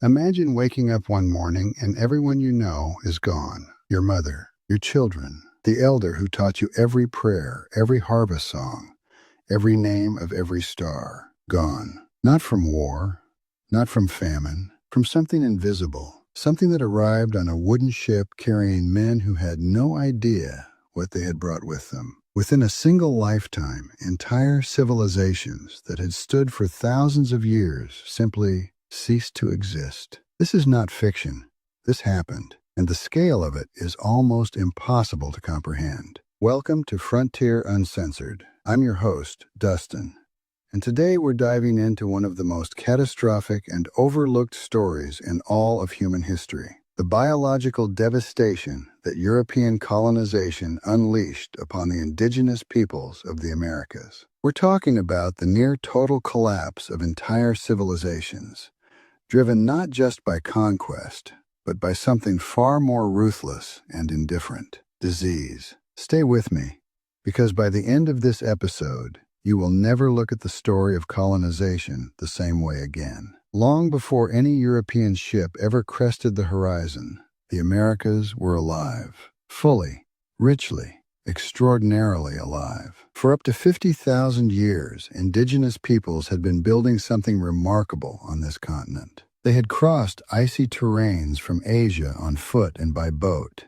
Imagine waking up one morning and everyone you know is gone. Your mother, your children, the elder who taught you every prayer, every harvest song, every name of every star. Gone. Not from war, not from famine, from something invisible, something that arrived on a wooden ship carrying men who had no idea what they had brought with them. Within a single lifetime, entire civilizations that had stood for thousands of years simply ceased to exist. This is not fiction. This happened, and the scale of it is almost impossible to comprehend. Welcome to Frontier Uncensored. I'm your host, Dustin, and today we're diving into one of the most catastrophic and overlooked stories in all of human history. The biological devastation that European colonization unleashed upon the indigenous peoples of the Americas. We're talking about the near total collapse of entire civilizations, driven not just by conquest, but by something far more ruthless and indifferent: disease. Stay with me, because by the end of this episode, you will never look at the story of colonization the same way again. Long before any European ship ever crested the horizon, the Americas were alive, fully, richly, extraordinarily alive. For up to 50,000 years, indigenous peoples had been building something remarkable on this continent. They had crossed icy terrains from Asia on foot and by boat,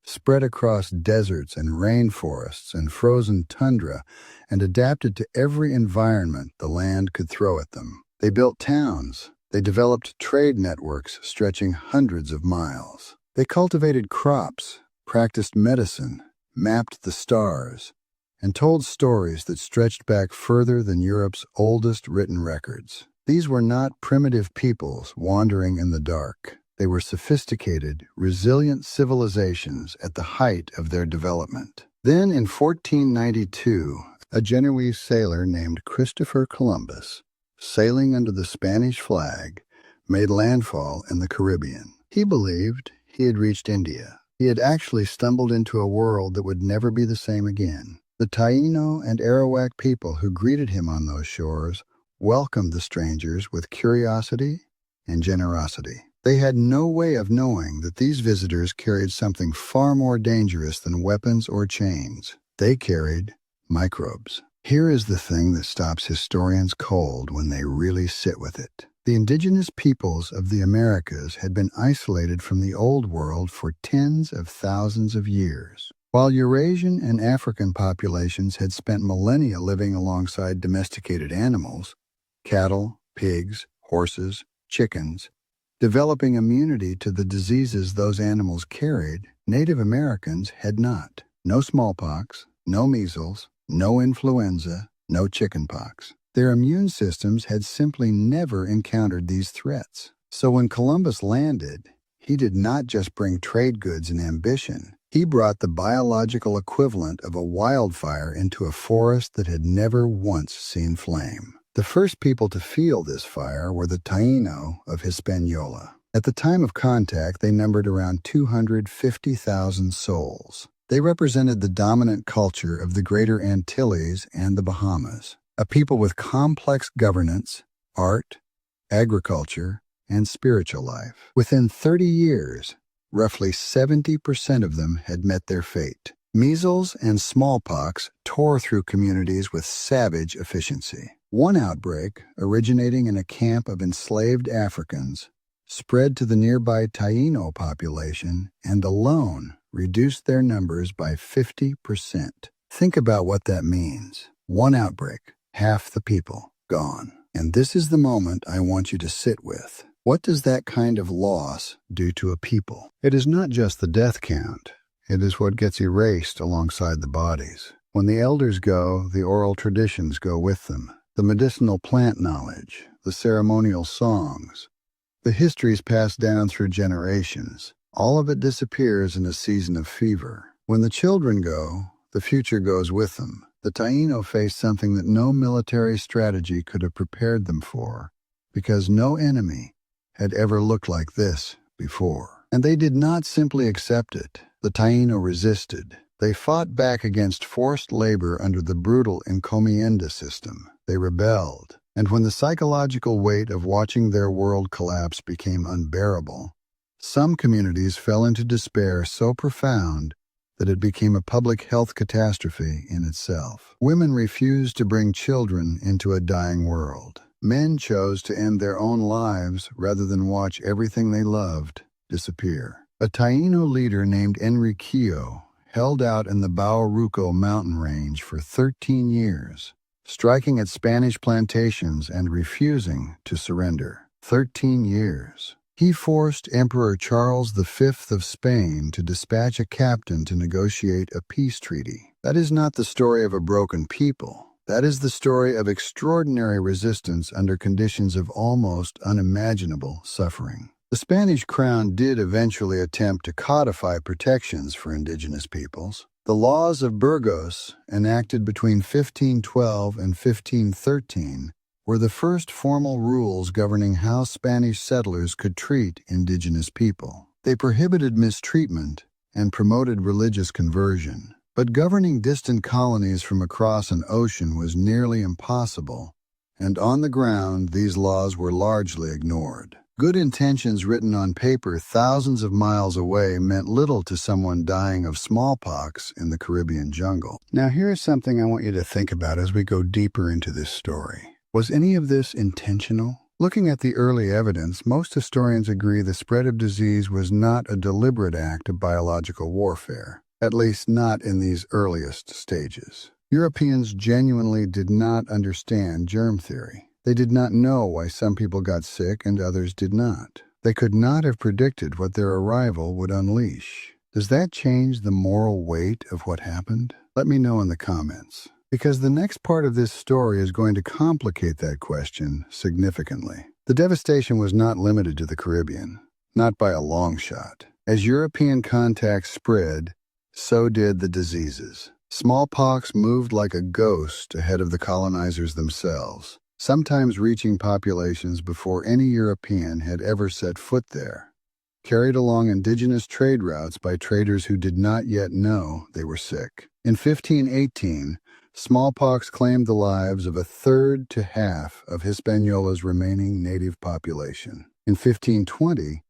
spread across deserts and rainforests and frozen tundra, and adapted to every environment the land could throw at them. They built towns. They developed trade networks stretching hundreds of miles. They cultivated crops, practiced medicine, mapped the stars, and told stories that stretched back further than Europe's oldest written records. These were not primitive peoples wandering in the dark. They were sophisticated, resilient civilizations at the height of their development. Then in 1492, a Genoese sailor named Christopher Columbus, sailing under the Spanish flag, made landfall in the Caribbean. He believed he had reached India. He had actually stumbled into a world that would never be the same again. The Taino and Arawak people who greeted him on those shores welcomed the strangers with curiosity and generosity. They had no way of knowing that these visitors carried something far more dangerous than weapons or chains. They carried microbes. Here is the thing that stops historians cold when they really sit with it. The indigenous peoples of the Americas had been isolated from the Old World for tens of thousands of years. While Eurasian and African populations had spent millennia living alongside domesticated animals, cattle, pigs, horses, chickens, developing immunity to the diseases those animals carried, Native Americans had not. No smallpox, no measles, no influenza, no chickenpox. Their immune systems had simply never encountered these threats. So when Columbus landed, he did not just bring trade goods and ambition. He brought the biological equivalent of a wildfire into a forest that had never once seen flame. The first people to feel this fire were the Taino of Hispaniola. At the time of contact, they numbered around 250,000 souls. They represented the dominant culture of the Greater Antilles and the Bahamas, a people with complex governance, art, agriculture, and spiritual life. Within 30 years, roughly 70% of them had met their fate. Measles and smallpox tore through communities with savage efficiency. One outbreak, originating in a camp of enslaved Africans, spread to the nearby Taino population and alone reduced their numbers by 50%. Think about what that means. One outbreak, half the people gone. And this is the moment I want you to sit with. What does that kind of loss do to a people? It is not just the death count. It is what gets erased alongside the bodies. When the elders go, the oral traditions go with them. The medicinal plant knowledge, the ceremonial songs, the histories passed down through generations. All of it disappears in a season of fever. When the children go, the future goes with them. The Taino faced something that no military strategy could have prepared them for, because no enemy had ever looked like this before. And they did not simply accept it. The Taino resisted. They fought back against forced labor under the brutal encomienda system. They rebelled. And when the psychological weight of watching their world collapse became unbearable, some communities fell into despair so profound that it became a public health catastrophe in itself. Women refused to bring children into a dying world. Men chose to end their own lives rather than watch everything they loved disappear. A Taino leader named Enriquillo held out in the Bauruco mountain range for 13 years, striking at Spanish plantations and refusing to surrender. 13 years. He forced Emperor Charles V of Spain to dispatch a captain to negotiate a peace treaty. That is not the story of a broken people. That is the story of extraordinary resistance under conditions of almost unimaginable suffering. The Spanish crown did eventually attempt to codify protections for indigenous peoples. The laws of Burgos, enacted between 1512 and 1513, were the first formal rules governing how Spanish settlers could treat indigenous people. They prohibited mistreatment and promoted religious conversion. But governing distant colonies from across an ocean was nearly impossible, and on the ground these laws were largely ignored. Good intentions written on paper thousands of miles away meant little to someone dying of smallpox in the Caribbean jungle. Now here's something I want you to think about as we go deeper into this story. Was any of this intentional? Looking at the early evidence, most historians agree the spread of disease was not a deliberate act of biological warfare, at least not in these earliest stages. Europeans genuinely did not understand germ theory. They did not know why some people got sick and others did not. They could not have predicted what their arrival would unleash. Does that change the moral weight of what happened? Let me know in the comments, because the next part of this story is going to complicate that question significantly. The devastation was not limited to the Caribbean, not by a long shot. As European contacts spread, so did the diseases. Smallpox moved like a ghost ahead of the colonizers themselves, sometimes reaching populations before any European had ever set foot there, carried along indigenous trade routes by traders who did not yet know they were sick. In 1518, smallpox claimed the lives of a third to half of Hispaniola's remaining native population. In 1520,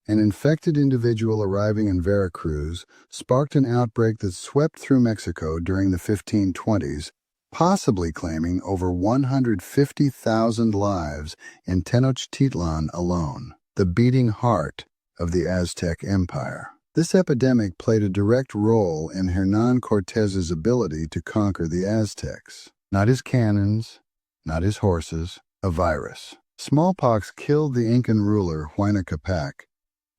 an infected individual arriving in Veracruz sparked an outbreak that swept through Mexico during the 1520s, possibly claiming over 150,000 lives in Tenochtitlan alone, the beating heart of the Aztec Empire. This epidemic played a direct role in Hernán Cortés's ability to conquer the Aztecs. Not his cannons, not his horses, a virus. Smallpox killed the Incan ruler Huayna Capac,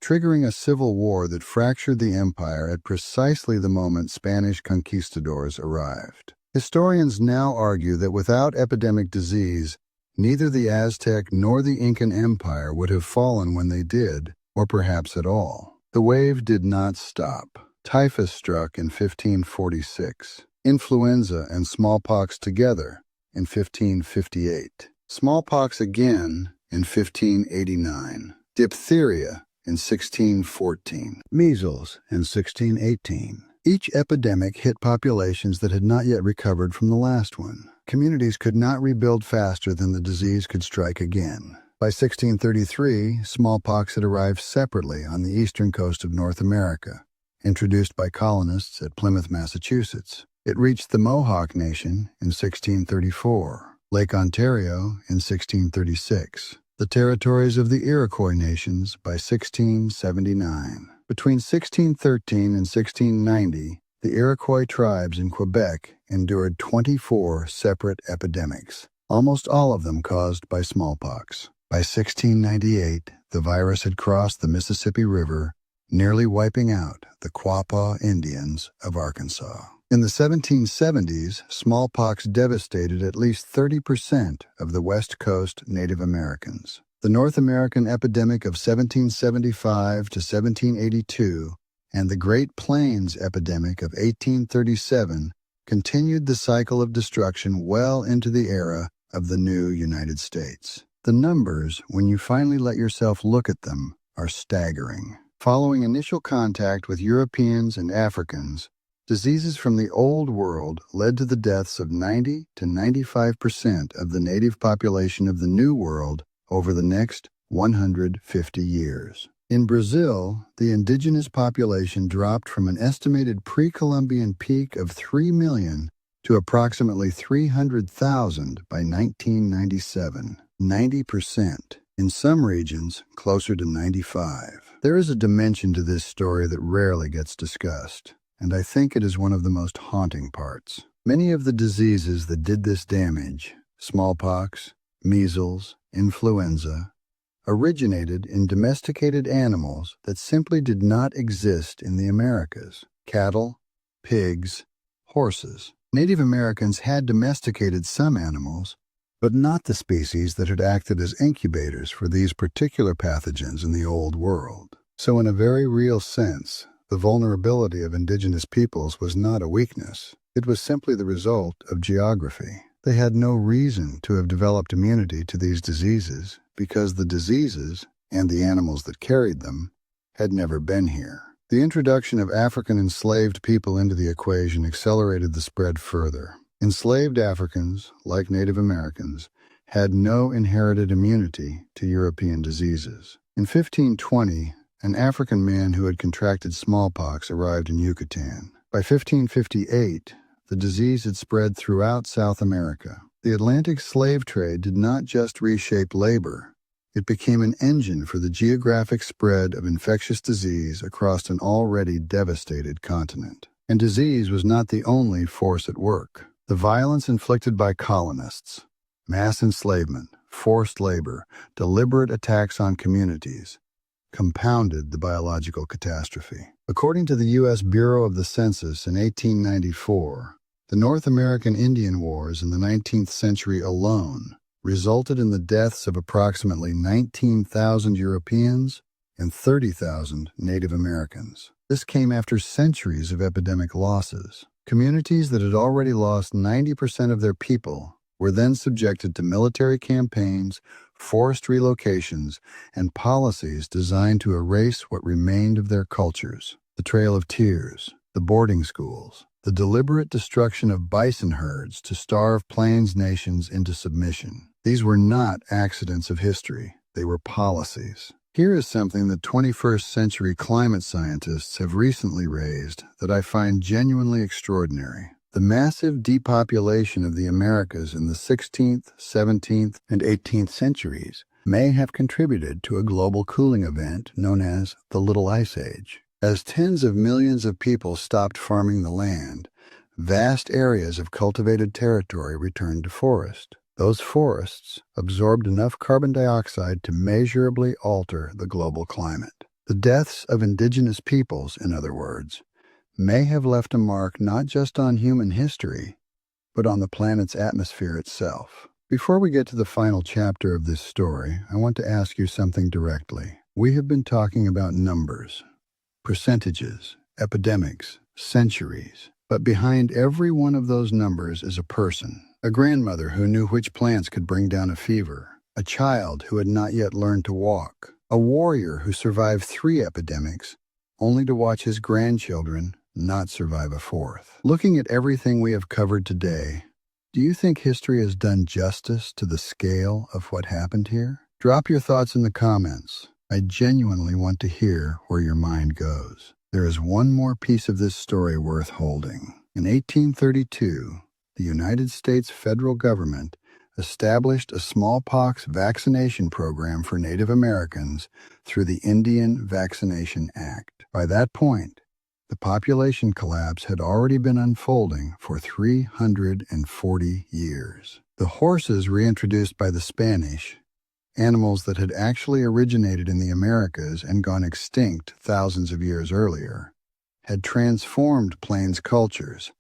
triggering a civil war that fractured the empire at precisely the moment Spanish conquistadors arrived. Historians now argue that without epidemic disease, neither the Aztec nor the Incan Empire would have fallen when they did, or perhaps at all. The wave did not stop. Typhus struck in 1546, influenza and smallpox together in 1558, smallpox again in 1589, diphtheria in 1614, measles in 1618. Each epidemic hit populations that had not yet recovered from the last one. Communities could not rebuild faster than the disease could strike again. By 1633, smallpox had arrived separately on the eastern coast of North America, introduced by colonists at Plymouth, Massachusetts. It reached the Mohawk Nation in 1634, Lake Ontario in 1636, the territories of the Iroquois nations by 1679. Between 1613 and 1690, the Iroquois tribes in Quebec endured 24 separate epidemics, almost all of them caused by smallpox. By 1698, the virus had crossed the Mississippi River, nearly wiping out the Quapaw Indians of Arkansas. In the 1770s, smallpox devastated at least 30% of the West Coast Native Americans. The North American epidemic of 1775 to 1782 and the Great Plains epidemic of 1837 continued the cycle of destruction well into the era of the new United States. The numbers, when you finally let yourself look at them, are staggering. Following initial contact with Europeans and Africans, Diseases from the Old World led to the deaths of 90 to 95% of the native population of the New World over the next 150 years. In Brazil, the indigenous population dropped from an estimated pre-Columbian peak of 3 million to approximately 300,000 by 1997, 90%. In some regions, closer to 95. There is a dimension to this story that rarely gets discussed, and I think it is one of the most haunting parts. Many of the diseases that did this damage, smallpox, measles, influenza, originated in domesticated animals that simply did not exist in the Americas: cattle, pigs, horses. Native Americans had domesticated some animals, but not the species that had acted as incubators for these particular pathogens in the Old World. So in a very real sense, the vulnerability of indigenous peoples was not a weakness. It was simply the result of geography. They had no reason to have developed immunity to these diseases because the diseases, and the animals that carried them, had never been here. The introduction of African enslaved people into the equation accelerated the spread further. Enslaved Africans, like Native Americans, had no inherited immunity to European diseases. In 1520, an African man who had contracted smallpox arrived in Yucatan. By 1558, the disease had spread throughout South America. The Atlantic slave trade did not just reshape labor. It became an engine for the geographic spread of infectious disease across an already devastated continent. And disease was not the only force at work. The violence inflicted by colonists, mass enslavement, forced labor, deliberate attacks on communities, compounded the biological catastrophe. According to the U.S. Bureau of the Census in 1894, the North American Indian Wars in the 19th century alone resulted in the deaths of approximately 19,000 Europeans and 30,000 Native Americans. This came after centuries of epidemic losses. Communities that had already lost 90% of their people were then subjected to military campaigns, forced relocations, and policies designed to erase what remained of their cultures. The Trail of Tears, the boarding schools, the deliberate destruction of bison herds to starve Plains nations into submission. These were not accidents of history. They were policies. Here is something that 21st century climate scientists have recently raised that I find genuinely extraordinary. The massive depopulation of the Americas in the 16th, 17th, and 18th centuries may have contributed to a global cooling event known as the Little Ice Age. As tens of millions of people stopped farming the land, vast areas of cultivated territory returned to forest. Those forests absorbed enough carbon dioxide to measurably alter the global climate. The deaths of indigenous peoples, in other words, may have left a mark not just on human history, but on the planet's atmosphere itself. Before we get to the final chapter of this story, I want to ask you something directly. We have been talking about numbers, percentages, epidemics, centuries. But behind every one of those numbers is a person. A grandmother who knew which plants could bring down a fever. A child who had not yet learned to walk. A warrior who survived 3 epidemics, only to watch his grandchildren not survive a 4th. Looking at everything we have covered today, do you think history has done justice to the scale of what happened here? Drop your thoughts in the comments. I genuinely want to hear where your mind goes. There is one more piece of this story worth holding. In 1832, the United States federal government established a smallpox vaccination program for Native Americans through the Indian Vaccination Act. By that point, the population collapse had already been unfolding for 340 years. The horses reintroduced by the Spanish, animals that had actually originated in the Americas and gone extinct thousands of years earlier, had transformed Plains cultures,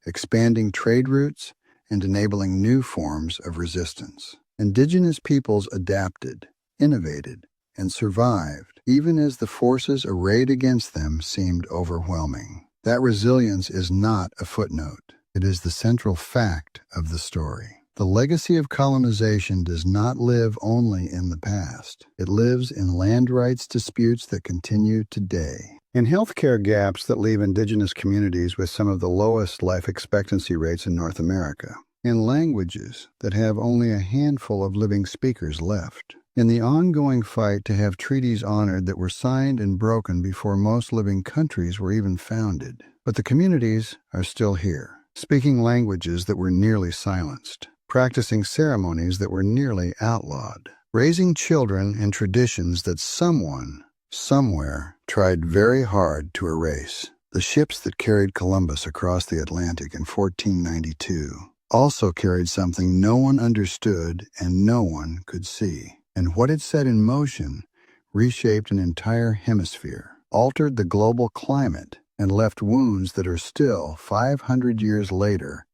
expanding trade routes and enabling new forms of resistance. Indigenous peoples adapted, innovated, and survived, even as the forces arrayed against them seemed overwhelming. That resilience is not a footnote. It is the central fact of the story. The legacy of colonization does not live only in the past. It lives in land rights disputes that continue today. In healthcare gaps that leave Indigenous communities with some of the lowest life expectancy rates in North America. In languages that have only a handful of living speakers left. In the ongoing fight to have treaties honored that were signed and broken before most living countries were even founded. But the communities are still here, speaking languages that were nearly silenced, practicing ceremonies that were nearly outlawed, raising children in traditions that someone, somewhere, tried very hard to erase. The ships that carried Columbus across the Atlantic in 1492 also carried something no one understood and no one could see. And what it set in motion reshaped an entire hemisphere, altered the global climate, and left wounds that are still 500 years later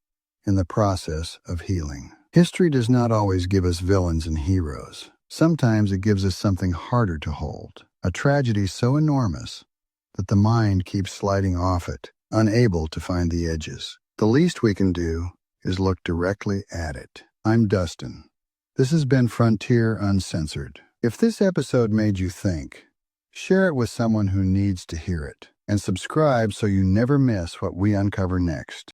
in the process of healing. History does not always give us villains and heroes. Sometimes it gives us something harder to hold, a tragedy so enormous that the mind keeps sliding off it, unable to find the edges. The least we can do is look directly at it. I'm Dustin. This has been Frontier Uncensored. If this episode made you think, share it with someone who needs to hear it, and subscribe so you never miss what we uncover next.